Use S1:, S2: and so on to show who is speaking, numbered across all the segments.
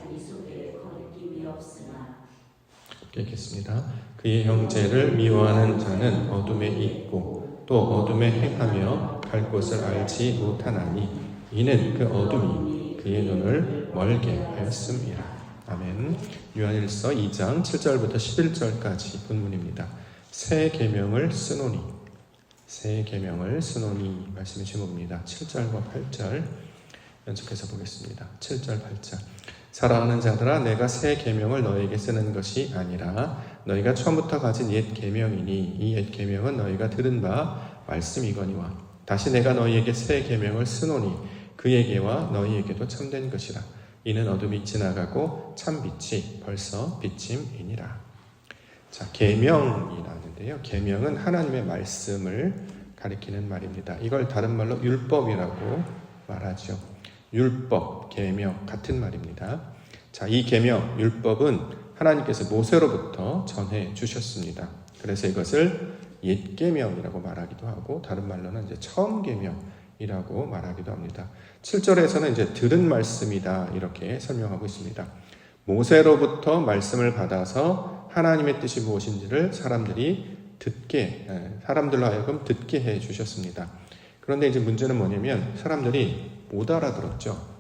S1: 자기 속에 거느낌이 없으나.
S2: 읽겠습니다. 그의 형제를 미워하는 자는 어둠에 있고 또 어둠에 행하며 갈 곳을 알지 못하나니 이는 그 어둠이 그의 눈을 멀게 하였음이라. 아멘. 요한일서 2장 7절부터 11절까지 본문입니다. 새 계명을 쓰노니, 새 계명을 쓰노니 말씀의 제목입니다. 7절과 8절 연속해서 보겠습니다. 7절 8절. 사랑하는 자들아, 내가 새 계명을 너에게 쓰는 것이 아니라 너희가 처음부터 가진 옛 계명이니 이 옛 계명은 너희가 들은 바 말씀이거니와 다시 내가 너희에게 새 계명을 쓰노니 그에게와 너희에게도 참된 것이라. 이는 어둠이 지나가고 참 빛이 벌써 비침이니라. 자, 계명이 나오는데요. 계명은 하나님의 말씀을 가리키는 말입니다. 이걸 다른 말로 율법이라고 말하죠. 율법, 계명 같은 말입니다. 자, 이 계명, 율법은 하나님께서 모세로부터 전해 주셨습니다. 그래서 이것을 옛 계명이라고 말하기도 하고 다른 말로는 이제 처음 계명이라고 말하기도 합니다. 7절에서는 이제 들은 말씀이다 이렇게 설명하고 있습니다. 모세로부터 말씀을 받아서 하나님의 뜻이 무엇인지를 사람들로 하여금 듣게 해 주셨습니다. 그런데 이제 문제는 뭐냐면 사람들이 못 알아들었죠.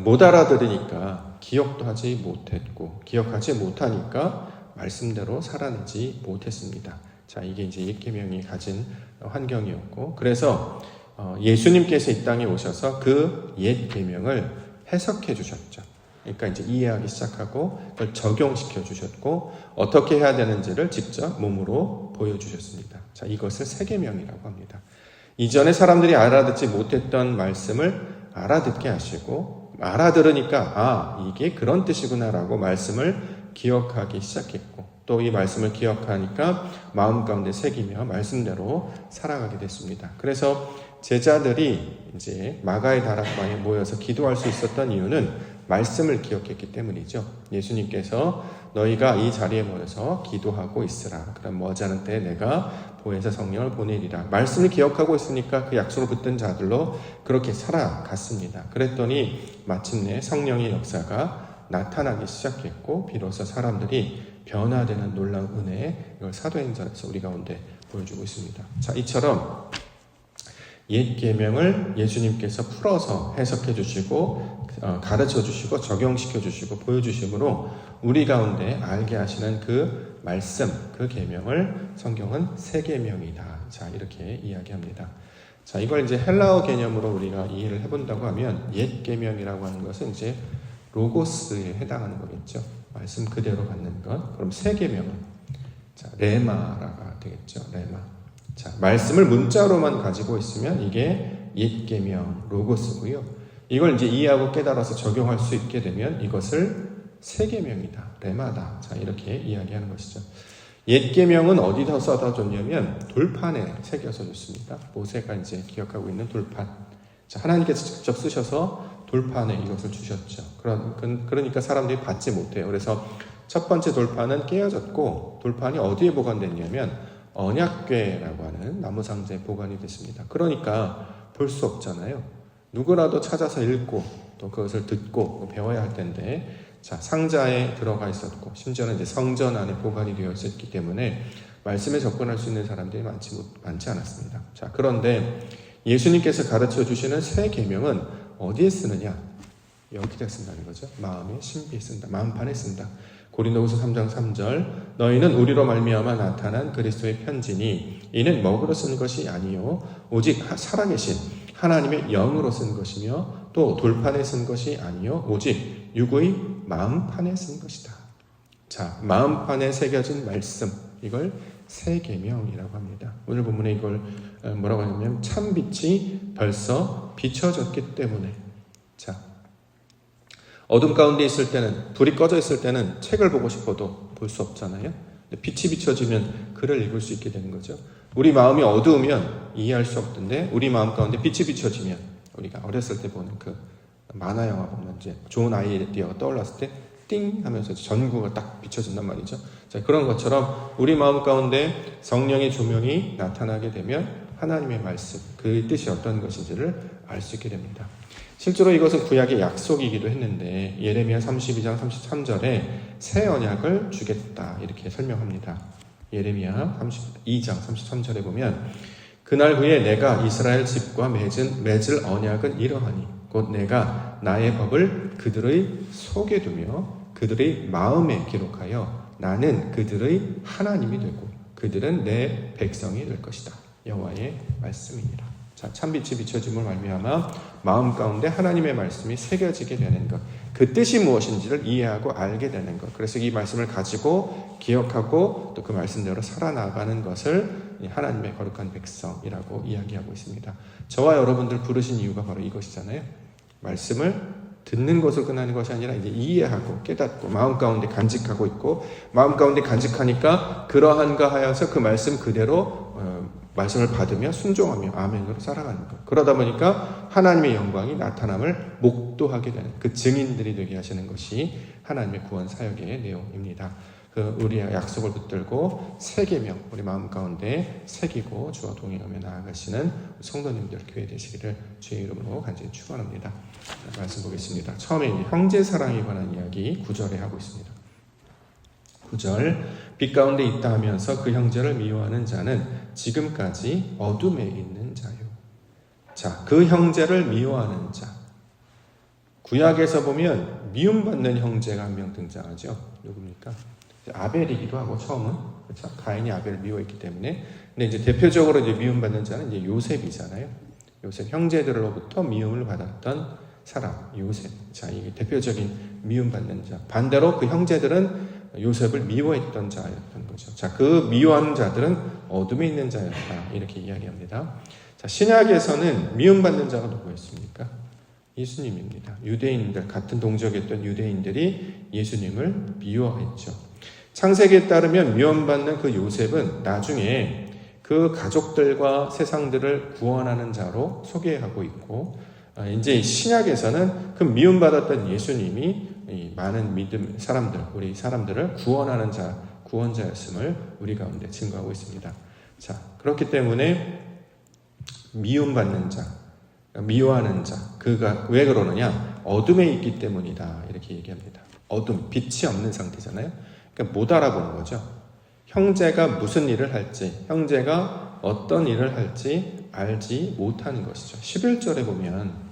S2: 못 알아들으니까 기억도 하지 못했고 기억하지 못하니까 말씀대로 살아내지 못했습니다. 자, 이게 이제 옛 계명이 가진 환경이었고 그래서 예수님께서 이 땅에 오셔서 그 옛 계명을 해석해 주셨죠. 그러니까 이제 이해하기 시작하고 그걸 적용시켜 주셨고 어떻게 해야 되는지를 직접 몸으로 보여주셨습니다. 자, 이것을 새 계명이라고 합니다. 이전에 사람들이 알아듣지 못했던 말씀을 알아듣게 하시고 알아들으니까 이게 그런 뜻이구나라고 말씀을 기억하기 시작했고 또 이 말씀을 기억하니까 마음 가운데 새기며 말씀대로 살아가게 됐습니다. 그래서 제자들이 이제 마가의 다락방에 모여서 기도할 수 있었던 이유는 말씀을 기억했기 때문이죠. 예수님께서 너희가 이 자리에 모여서 기도하고 있으라. 그럼 머지않은 때에 내가 보혜사 성령을 보내리라. 말씀을 기억하고 있으니까 그 약속을 붙든 자들로 그렇게 살아갔습니다. 그랬더니 마침내 성령의 역사가 나타나기 시작했고 비로소 사람들이 변화되는 놀라운 은혜, 이걸 사도행전에서 우리 가운데 보여주고 있습니다. 자, 이처럼 옛 계명을 예수님께서 풀어서 해석해 주시고 가르쳐 주시고 적용시켜 주시고 보여주심으로 우리 가운데 알게 하시는 그 말씀, 그 계명을 성경은 새 계명이다. 자, 이렇게 이야기합니다. 자, 이걸 이제 헬라어 개념으로 우리가 이해를 해본다고 하면 옛 계명이라고 하는 것은 이제 로고스에 해당하는 거겠죠. 말씀 그대로 받는 것. 그럼 새 계명은 자, 레마라가 되겠죠. 레마. 자, 말씀을 문자로만 가지고 있으면 이게 옛 계명, 로고스고요. 이걸 이제 이해하고 깨달아서 적용할 수 있게 되면 이것을 새 계명이다, 레마다. 자, 이렇게 이야기하는 것이죠. 옛 계명은 어디서 써다줬냐면 돌판에 새겨서 줬습니다. 모세가 이제 기억하고 있는 돌판. 자, 하나님께서 직접 쓰셔서 돌판에 이것을 주셨죠. 그러니까 사람들이 받지 못해요. 그래서 첫 번째 돌판은 깨어졌고 돌판이 어디에 보관됐냐면 언약궤라고 하는 나무 상자에 보관이 됐습니다. 그러니까 볼 수 없잖아요. 누구라도 찾아서 읽고 또 그것을 듣고 배워야 할 텐데 자, 상자에 들어가 있었고 심지어는 이제 성전 안에 보관이 되어 있었기 때문에 말씀에 접근할 수 있는 사람들이 많지 않았습니다. 자, 그런데 예수님께서 가르쳐 주시는 새 계명은 어디에 쓰느냐? 여기다 쓴다는 거죠. 마음의 신비에 쓴다. 마음판에 쓴다. 고린도후서 3장 3절 너희는 우리로 말미암아 나타난 그리스도의 편지니 이는 먹으로 쓴 것이 아니요 오직 살아계신 하나님의 영으로 쓴 것이며 또 돌판에 쓴 것이 아니요 오직 육의 마음판에 쓴 것이다. 자, 마음판에 새겨진 말씀, 이걸 새 계명이라고 합니다. 오늘 본문에 이걸 뭐라고 하냐면 참 빛이 벌써 비춰졌기 때문에. 자, 어둠 가운데 있을 때는, 불이 꺼져 있을 때는 책을 보고 싶어도 볼 수 없잖아요. 빛이 비춰지면 글을 읽을 수 있게 되는 거죠. 우리 마음이 어두우면 이해할 수 없던데 우리 마음 가운데 빛이 비춰지면 우리가 어렸을 때 보는 그 만화 영화 보면 이제 좋은 아이디어가 떠올랐을 때 띵 하면서 전구가 딱 비춰진단 말이죠. 자, 그런 것처럼 우리 마음 가운데 성령의 조명이 나타나게 되면 하나님의 말씀, 그 뜻이 어떤 것인지를 알 수 있게 됩니다. 실제로 이것은 구약의 약속이기도 했는데 예레미야 32장 33절에 새 언약을 주겠다 이렇게 설명합니다. 예레미야 32장 33절에 보면 그날 후에 내가 이스라엘 집과 맺을 언약은 이러하니 곧 내가 나의 법을 그들의 속에 두며 그들의 마음에 기록하여 나는 그들의 하나님이 되고 그들은 내 백성이 될 것이다. 여호와의 말씀이니라. 자, 참빛이 비춰짐을 말미암아 마음 가운데 하나님의 말씀이 새겨지게 되는 것, 그 뜻이 무엇인지를 이해하고 알게 되는 것. 그래서 이 말씀을 가지고 기억하고 또 그 말씀대로 살아나가는 것을 하나님의 거룩한 백성이라고 이야기하고 있습니다. 저와 여러분들 부르신 이유가 바로 이것이잖아요. 말씀을 듣는 것을 끝나는 것이 아니라 이제 이해하고 깨닫고 마음 가운데 간직하고 있고 마음 가운데 간직하니까 그러한가 하여서 그 말씀 그대로 말씀을 받으며 순종하며 아멘으로 살아가는 것. 그러다 보니까 하나님의 영광이 나타남을 목도하게 되는 그 증인들이 되게 하시는 것이 하나님의 구원 사역의 내용입니다. 그 우리의 약속을 붙들고 새기며 우리 마음 가운데 새기고 주와 동행하며 나아가시는 성도님들 교회 되시기를 주의 이름으로 간절히 축원합니다. 말씀 보겠습니다. 처음에 형제 사랑에 관한 이야기 9절에 하고 있습니다. 9절 빛 가운데 있다 하면서 그 형제를 미워하는 자는 지금까지 어둠에 있는 자요. 자, 그 형제를 미워하는 자. 구약에서 보면 미움받는 형제가 한 명 등장하죠. 누굽니까? 아벨이기도 하고 처음은 그렇죠? 가인이 아벨을 미워했기 때문에. 근데 이제 대표적으로 이제 미움받는 자는 이제 요셉이잖아요. 요셉 형제들로부터 미움을 받았던 사람 요셉. 자, 이게 대표적인 미움받는 자. 반대로 그 형제들은 요셉을 미워했던 자였던 거죠. 자, 그 미워하는 자들은 어둠에 있는 자였다 이렇게 이야기합니다. 자, 신약에서는 미움받는 자가 누구였습니까? 예수님입니다. 유대인들 같은 동족이었던 유대인들이 예수님을 미워했죠. 창세기에 따르면 미움받는 그 요셉은 나중에 그 가족들과 세상들을 구원하는 자로 소개하고 있고 이제 신약에서는 그 미움받았던 예수님이 많은 믿음 사람들, 우리 사람들을 구원하는 자, 구원자였음을 우리 가운데 증거하고 있습니다. 자, 그렇기 때문에 미움받는 자, 미워하는 자, 그가 왜 그러느냐? 어둠에 있기 때문이다 이렇게 얘기합니다. 어둠, 빛이 없는 상태잖아요. 그러니까 못 알아보는 거죠. 형제가 무슨 일을 할지, 형제가 어떤 일을 할지 알지 못하는 것이죠. 11절에 보면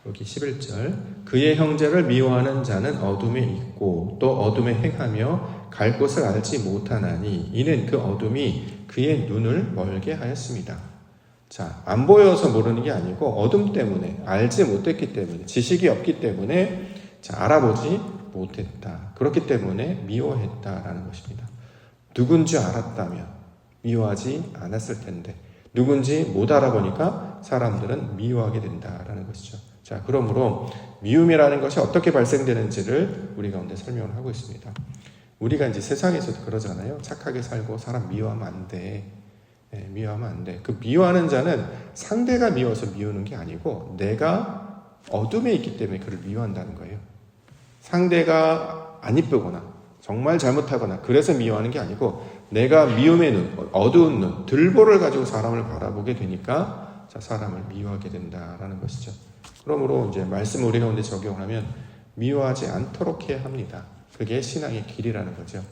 S2: 여기 11절 그의 형제를 미워하는 자는 어둠에 있고 또 어둠에 행하며 갈 곳을 알지 못하나니 이는 그 어둠이 그의 눈을 멀게 하였습니다. 자, 안 보여서 모르는 게 아니고 어둠 때문에 알지 못했기 때문에 지식이 없기 때문에 자, 알아보지 못했다. 그렇기 때문에 미워했다라는 것입니다. 누군지 알았다면 미워하지 않았을 텐데 누군지 못 알아보니까 사람들은 미워하게 된다라는 것이죠. 자, 그러므로 미움이라는 것이 어떻게 발생되는지를 우리 가운데 설명을 하고 있습니다. 우리가 이제 세상에서도 그러잖아요. 착하게 살고 사람 미워하면 안 돼. 네, 미워하면 안 돼. 그 미워하는 자는 상대가 미워서 미우는 게 아니고 내가 어둠에 있기 때문에 그를 미워한다는 거예요. 상대가 안 이쁘거나 정말 잘못하거나 그래서 미워하는 게 아니고 내가 미움의 눈, 어두운 눈, 들보를 가지고 사람을 바라보게 되니까 자, 사람을 미워하게 된다라는 것이죠. 그러므로 이제 말씀 우리 가운데 적용하면 미워하지 않도록 해야 합니다. 그게 신앙의 길이라는 거죠.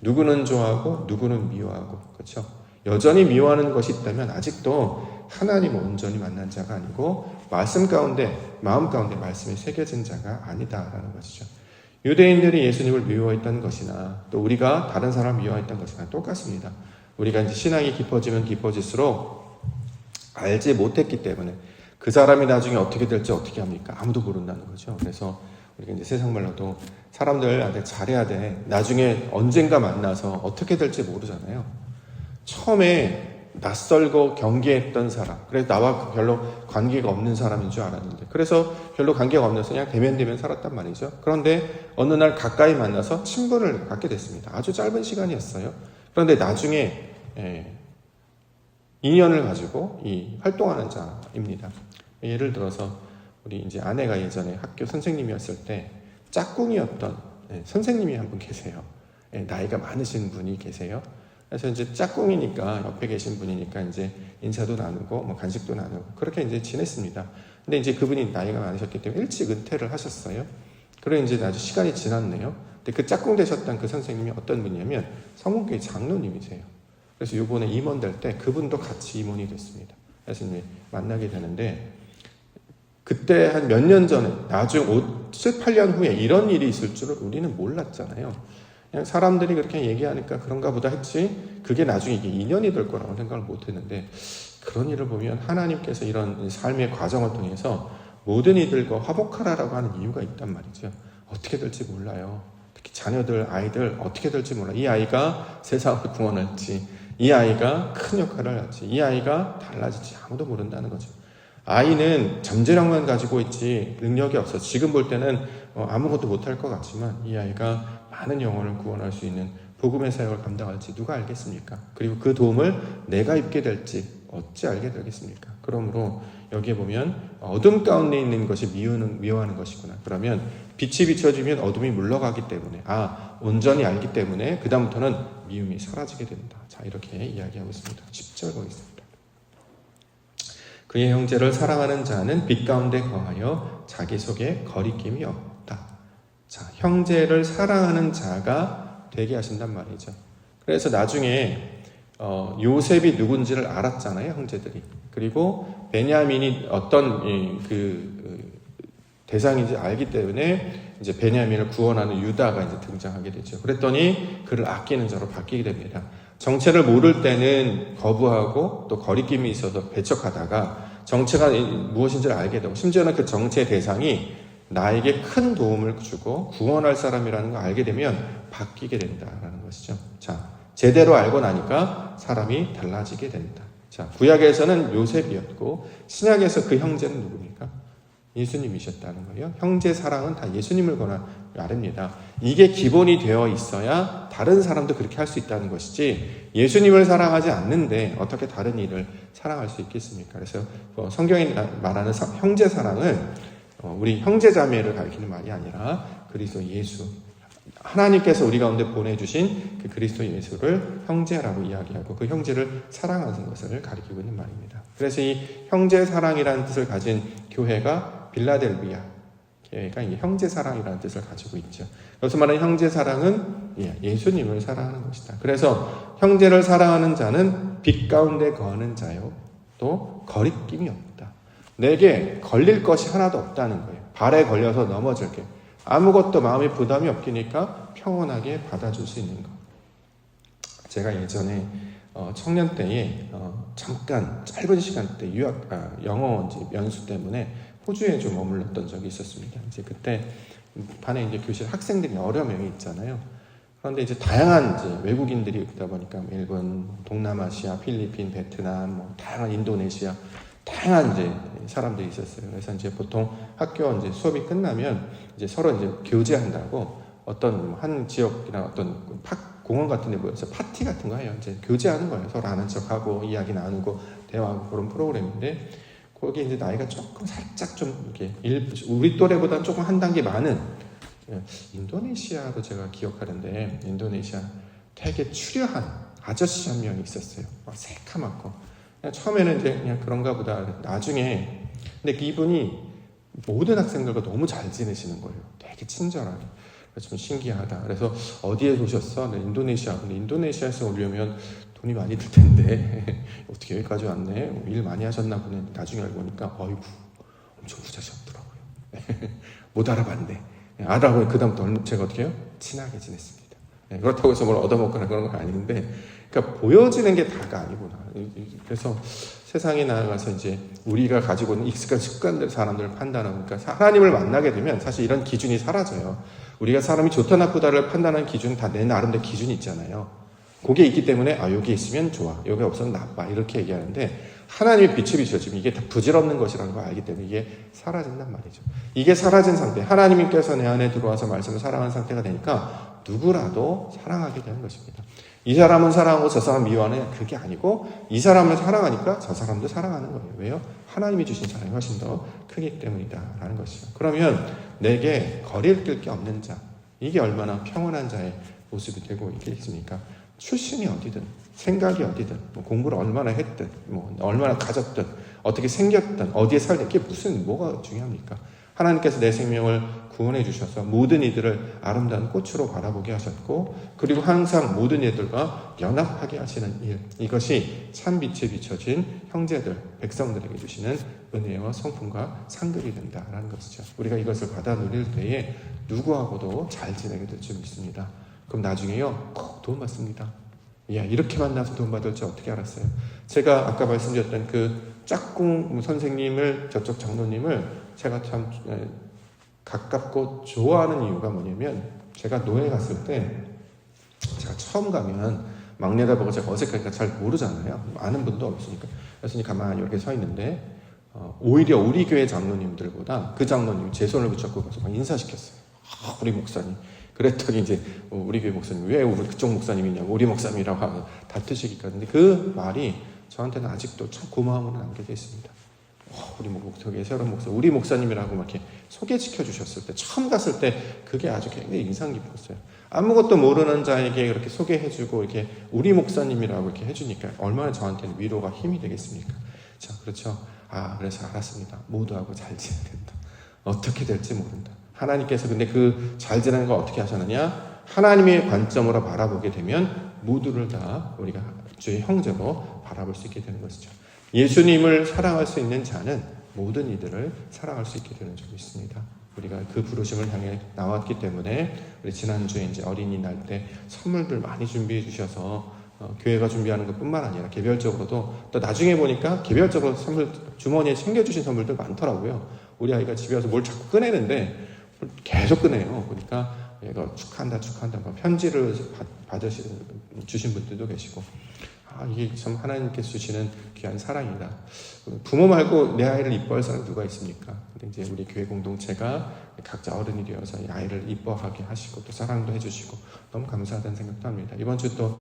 S2: 누구는 좋아하고 누구는 미워하고 그렇죠. 여전히 미워하는 것이 있다면 아직도 하나님을 온전히 만난 자가 아니고 말씀 가운데 마음 가운데 말씀이 새겨진 자가 아니다라는 것이죠. 유대인들이 예수님을 미워했던 것이나 또 우리가 다른 사람을 미워했던 것이나 똑같습니다. 우리가 이제 신앙이 깊어지면 깊어질수록 알지 못했기 때문에 그 사람이 나중에 어떻게 될지 어떻게 합니까? 아무도 모른다는 거죠. 그래서 우리가 이제 세상 말로도 사람들한테 잘해야 돼. 나중에 언젠가 만나서 어떻게 될지 모르잖아요. 처음에 낯설고 경계했던 사람, 그래서 나와 별로 관계가 없는 사람인 줄 알았는데, 그래서 별로 관계가 없는 그냥 대면대면 살았단 말이죠. 그런데 어느 날 가까이 만나서 친분을 갖게 됐습니다. 아주 짧은 시간이었어요. 그런데 나중에 인연을 가지고 활동하는 자입니다. 예를 들어서 우리 이제 아내가 예전에 학교 선생님이었을 때 짝꿍이었던 선생님이 한 분 계세요. 나이가 많으신 분이 계세요. 그래서 이제 짝꿍이니까 옆에 계신 분이니까 이제 인사도 나누고 뭐 간식도 나누고 그렇게 이제 지냈습니다. 근데 이제 그분이 나이가 많으셨기 때문에 일찍 은퇴를 하셨어요. 그래 이제 아주 시간이 지났네요. 근데 그 짝꿍 되셨던 그 선생님이 어떤 분이냐면 성문교회 장로님이세요. 그래서 이번에 임원 될 때 그분도 같이 임원이 됐습니다. 그래서 이제 만나게 되는데 그때 한 몇 년 전에 나중 7, 8년 후에 이런 일이 있을 줄을 우리는 몰랐잖아요. 그냥 사람들이 그렇게 얘기하니까 그런가 보다 했지 그게 나중에 이게 인연이 될 거라고 생각을 못 했는데 그런 일을 보면 하나님께서 이런 삶의 과정을 통해서 모든 이들과 화목하라라고 하는 이유가 있단 말이죠. 어떻게 될지 몰라요. 특히 자녀들, 아이들 어떻게 될지 몰라. 이 아이가 세상을 구원할지, 이 아이가 큰 역할을 할지, 이 아이가 달라질지 아무도 모른다는 거죠. 아이는 잠재력만 가지고 있지 능력이 없어. 지금 볼 때는 아무것도 못할 것 같지만 이 아이가 많은 영혼을 구원할 수 있는 복음의 사역을 감당할지 누가 알겠습니까? 그리고 그 도움을 내가 입게 될지 어찌 알게 되겠습니까? 그러므로 여기에 보면 어둠 가운데 있는 것이 미워하는 것이구나. 그러면 빛이 비춰지면 어둠이 물러가기 때문에 온전히 알기 때문에 그 다음부터는 미움이 사라지게 된다. 자, 이렇게 이야기하고 있습니다. 10절 보겠습니다. 그의 형제를 사랑하는 자는 빛 가운데 거하여 자기 속에 거리낌이 없다. 자, 형제를 사랑하는 자가 되게 하신단 말이죠. 그래서 나중에 요셉이 누군지를 알았잖아요, 형제들이. 그리고 베냐민이 어떤 대상인지 알기 때문에 이제 베냐민을 구원하는 유다가 이제 등장하게 되죠. 그랬더니 그를 아끼는 자로 바뀌게 됩니다. 정체를 모를 때는 거부하고 또 거리낌이 있어서 배척하다가 정체가 무엇인지를 알게 되고 심지어는 그 정체의 대상이 나에게 큰 도움을 주고 구원할 사람이라는 걸 알게 되면 바뀌게 된다라는 것이죠. 자, 제대로 알고 나니까 사람이 달라지게 된다. 자, 구약에서는 요셉이었고 신약에서 그 형제는 누굽니까? 예수님이셨다는 거예요. 형제 사랑은 다 예수님을 말합니다. 이게 기본이 되어 있어야 다른 사람도 그렇게 할 수 있다는 것이지 예수님을 사랑하지 않는데 어떻게 다른 이를 사랑할 수 있겠습니까? 그래서 성경이 말하는 형제 사랑은 우리 형제 자매를 가리키는 말이 아니라 그리스도 예수, 하나님께서 우리 가운데 보내주신 그 그리스도 예수를 형제라고 이야기하고 그 형제를 사랑하는 것을 가리키고 있는 말입니다. 그래서 이 형제 사랑이라는 뜻을 가진 교회가 빌라델비아 교회가 형제 사랑이라는 뜻을 가지고 있죠. 여기서 말하는 형제 사랑은 예수님을 사랑하는 것이다. 그래서 형제를 사랑하는 자는 빛 가운데 거하는 자요 또 거리낌이 없다. 내게 걸릴 것이 하나도 없다는 거예요. 발에 걸려서 넘어질 게 아무것도 마음에 부담이 없기니까 평온하게 받아줄 수 있는 것. 제가 예전에 청년 때에 잠깐 짧은 시간 때 영어 연수 때문에 호주에 좀 머물렀던 적이 있었습니다. 이제 그때 반에 이제 교실 학생들이 여러 명이 있잖아요. 그런데 이제 다양한 이제 외국인들이 있다 보니까 일본, 동남아시아, 필리핀, 베트남, 다양한 인도네시아, 다양한 이제 사람들이 있었어요. 그래서 이제 보통 학교 이제 수업이 끝나면 이제 서로 이제 교제한다고 어떤 한 지역이나 어떤 공원 같은 데 모여서 파티 같은 거 해요. 이제 교제하는 거예요. 서로 아는 척하고 이야기 나누고 대화하고 그런 프로그램인데 거기 이제 나이가 조금 살짝 좀 이렇게 우리 또래보다 조금 한 단계 많은 인도네시아로 제가 기억하는데 인도네시아 되게 추려한 아저씨 한 명이 있었어요. 새카맣고 처음에는 이제 그냥 그런가 보다. 나중에 근데 이분이 모든 학생들과 너무 잘 지내시는 거예요. 되게 친절하게. 그래서 좀 신기하다. 그래서 어디에 오셨어? 네, 인도네시아. 근데 인도네시아에서 오려면 돈이 많이 들 텐데 어떻게 여기까지 왔네? 일 많이 하셨나 보네. 나중에 알고 보니까 어이구 엄청 부자셨더라고요. 못 알아봤네. 알아보니 그다음부터 제가 어떻게 해요? 친하게 지냈습니다. 그렇다고 해서 뭘 얻어먹거나 그런 건 아닌데 그러니까 보여지는 게 다가 아니구나. 그래서 세상에 나가서 이제 우리가 가지고 있는 익숙한 습관들, 사람들을 판단하니까 하나님을 만나게 되면 사실 이런 기준이 사라져요. 우리가 사람이 좋다 나쁘다를 판단하는 기준은 다 내 나름대로 기준이 있잖아요. 그게 있기 때문에 여기 있으면 좋아, 여기 없으면 나빠 이렇게 얘기하는데 하나님의 빛이 비춰지면 이게 다 부질없는 것이라는 걸 알기 때문에 이게 사라진단 말이죠. 이게 사라진 상태, 하나님께서 내 안에 들어와서 말씀을 사랑하는 상태가 되니까 누구라도 사랑하게 되는 것입니다. 이 사람은 사랑하고 저 사람 미워하는 그게 아니고 이 사람을 사랑하니까 저 사람도 사랑하는 거예요. 왜요? 하나님이 주신 사랑이 훨씬 더 크기 때문이다 라는 것이죠. 그러면 내게 거리를 낄 게 없는 자, 이게 얼마나 평온한 자의 모습이 되고 있겠습니까? 출신이 어디든, 생각이 어디든, 뭐 공부를 얼마나 했든, 뭐 얼마나 가졌든, 어떻게 생겼든, 어디에 살든, 이게 뭐가 중요합니까? 하나님께서 내 생명을 구원해 주셔서 모든 이들을 아름다운 꽃으로 바라보게 하셨고, 그리고 항상 모든 이들과 연합하게 하시는 일, 이것이 참 빛에 비춰진 형제들, 백성들에게 주시는 은혜와 성품과 상급이 된다라는 것이죠. 우리가 이것을 받아 누릴 때에 누구하고도 잘 지내게 될 줄 믿습니다. 그럼 나중에요, 꼭 도움받습니다. 야, 이렇게 만나서 도움받을 줄 어떻게 알았어요? 제가 아까 말씀드렸던 그 짝꿍 선생님을, 저쪽 장로님을 제가 참 가깝고 좋아하는 이유가 뭐냐면, 제가 노예 갔을 때, 제가 처음 가면 막내다 보고 제가 어색하니까 잘 모르잖아요. 아는 분도 없으니까. 그래서 가만히 이렇게 서 있는데, 오히려 우리 교회 장로님들보다 그 장로님이 제 손을 붙잡고 가서 막 인사시켰어요. 우리 목사님. 그랬더니 이제 우리 교회 목사님, 왜 우리 그쪽 목사님이냐고, 우리 목사님이라고 하면 다투시기까지. 근데 그 말이 저한테는 아직도 참 고마움으로 남겨져 있습니다. 우리 목사님, 새로운 목사, 우리 목사님이라고 막 이렇게 소개시켜 주셨을 때, 처음 갔을 때 그게 아주 굉장히 인상 깊었어요. 아무것도 모르는 자에게 그렇게 소개해주고 이렇게 우리 목사님이라고 이렇게 해주니까 얼마나 저한테는 위로가 힘이 되겠습니까? 자, 그렇죠. 그래서 알았습니다. 모두하고 잘 지내야 된다. 어떻게 될지 모른다. 하나님께서 근데 그 잘 지내는 걸 어떻게 하셨느냐? 하나님의 관점으로 바라보게 되면 모두를 다 우리가 주의 형제로 바라볼 수 있게 되는 것이죠. 예수님을 사랑할 수 있는 자는 모든 이들을 사랑할 수 있게 되는 점이 있습니다. 우리가 그 부르심을 향해 나왔기 때문에 우리 지난주에 이제 어린이날 때 선물들 많이 준비해 주셔서 교회가 준비하는 것뿐만 아니라 개별적으로도, 또 나중에 보니까 개별적으로 선물 주머니에 챙겨주신 선물들 많더라고요. 우리 아이가 집에 와서 뭘 자꾸 꺼내는데 계속 꺼내요. 그러니까 얘가 축하한다 뭐 편지를 주신 분들도 계시고, 이게 참 하나님께서 주시는 귀한 사랑이다. 부모 말고 내 아이를 이뻐할 사람이 누가 있습니까? 근데 이제 우리 교회 공동체가 각자 어른이 되어서 이 아이를 이뻐하게 하시고 또 사랑도 해주시고 너무 감사하다는 생각도 합니다. 이번 주 또